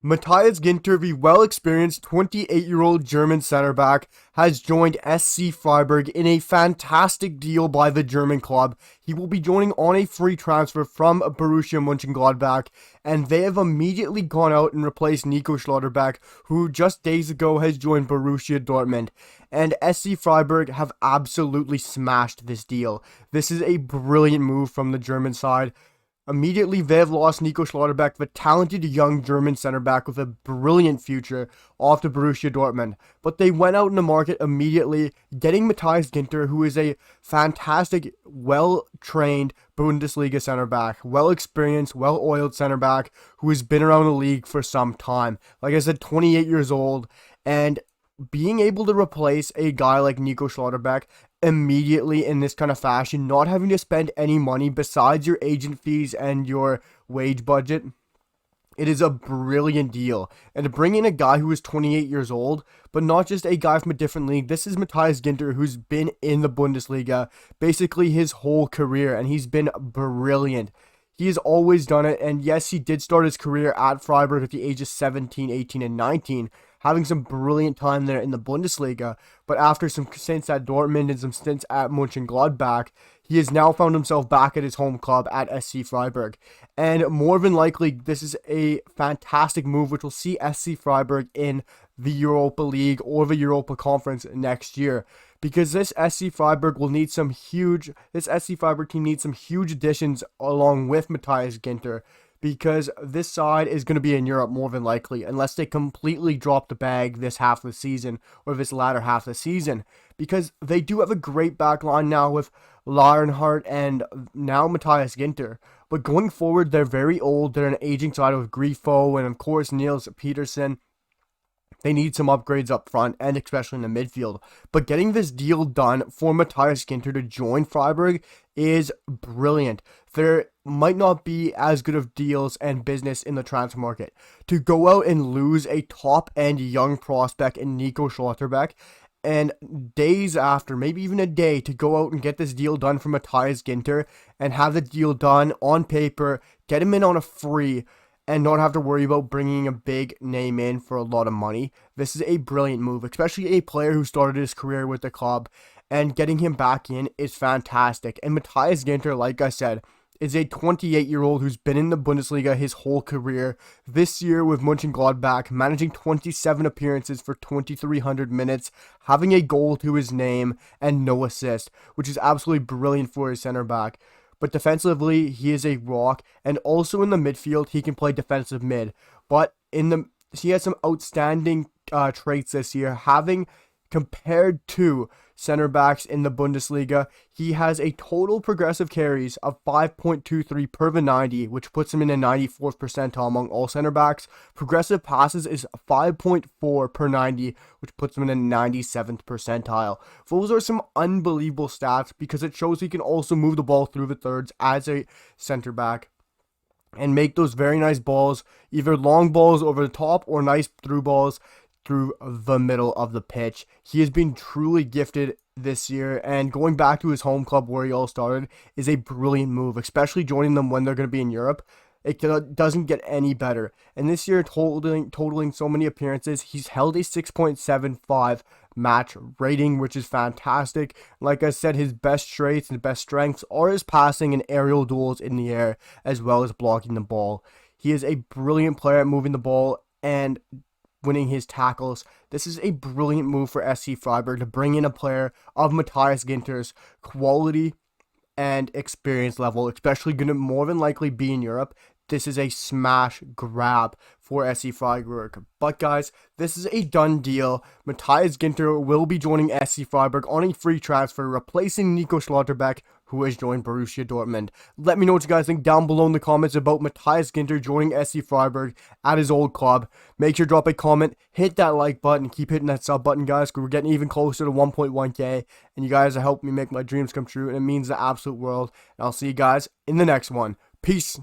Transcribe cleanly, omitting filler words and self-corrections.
Matthias Ginter, the well-experienced 28-year-old German center back, has joined SC Freiburg in a fantastic deal by the German club. He will be joining on a free transfer from Borussia Mönchengladbach, and they have immediately gone out and replaced Nico Schlotterbeck, who just days ago has joined Borussia Dortmund. And SC Freiburg have absolutely smashed this deal. This is a brilliant move from the German side. Immediately, they have lost Nico Schlotterbeck, the talented young German center back with a brilliant future, off to Borussia Dortmund. But they went out in the market immediately, getting Matthias Ginter, who is a fantastic, well-trained Bundesliga center back, well-experienced, well-oiled center back, who has been around the league for some time. Like I said, 28 years old, and being able to replace a guy like Nico Schlotterbeck immediately in this kind of fashion, not having to spend any money besides your agent fees and your wage budget, it is a brilliant deal. And to bring in a guy who is 28 years old, but not just a guy from a different league, this is Matthias Ginter, who's been in the Bundesliga basically his whole career, and he's been brilliant. He has always done it, and yes, he did start his career at Freiburg at the age of 17, 18, and 19, having some brilliant time there in the Bundesliga, but after some stints at Dortmund and some stints at Mönchengladbach, he has now found himself back at his home club at SC Freiburg. And more than likely, this is a fantastic move which will see SC Freiburg in the Europa League or the Europa Conference next year. Because this SC Freiburg team needs some huge additions along with Matthias Ginter, because this side is going to be in Europe more than likely, unless they completely drop the bag this half of the season, or this latter half of the season, because they do have a great back line now with Laurenhart and now Matthias Ginter. But going forward, they're very old, they're an aging side with Grifo and of course Niels Petersen. They need some upgrades up front, and especially in the midfield. But getting this deal done for Matthias Ginter to join Freiburg is brilliant. There might not be as good of deals and business in the transfer market. To go out and lose a top-end young prospect in Nico Schlotterbeck, and days after, maybe even a day, to go out and get this deal done for Matthias Ginter, and have the deal done on paper, get him in on a free, and not have to worry about bringing a big name in for a lot of money. This is a brilliant move, especially a player who started his career with the club, and getting him back in is fantastic. And Matthias Ginter, like I said, is a 28-year-old who's been in the Bundesliga his whole career. This year with Mönchengladbach, managing 27 appearances for 2,300 minutes, having a goal to his name, and no assist, which is absolutely brilliant for his center back. But defensively, he is a rock, and also in the midfield, he can play defensive mid. But he has some outstanding traits this year, having compared to center backs in the Bundesliga. He has a total progressive carries of 5.23 per the 90, which puts him in the 94th percentile among all center backs. Progressive passes is 5.4 per 90, which puts him in the 97th percentile. Those are some unbelievable stats because it shows he can also move the ball through the thirds as a center back and make those very nice balls, either long balls over the top or nice through balls through the middle of the pitch. He has been truly gifted this year, and going back to his home club where he all started is a brilliant move, especially joining them when they're going to be in Europe. It doesn't get any better. And this year, totaling so many appearances, he's held a 6.75 match rating, which is fantastic. Like I said, his best traits and best strengths are his passing and aerial duels in the air, as well as blocking the ball. He is a brilliant player at moving the ball and winning his tackles. This is a brilliant move for SC Freiburg to bring in a player of Matthias Ginter's quality and experience level, especially going to more than likely be in Europe. This is a smash grab for SC Freiburg. But guys, this is a done deal. Matthias Ginter will be joining SC Freiburg on a free transfer, replacing Nico Schlotterbeck, who has joined Borussia Dortmund. Let me know what you guys think down below in the comments about Matthias Ginter joining SC Freiburg at his old club. Make sure to drop a comment, hit that like button, keep hitting that sub button, guys, because we're getting even closer to 1.1k, and you guys are helping me make my dreams come true, and it means the absolute world. And I'll see you guys in the next one. Peace.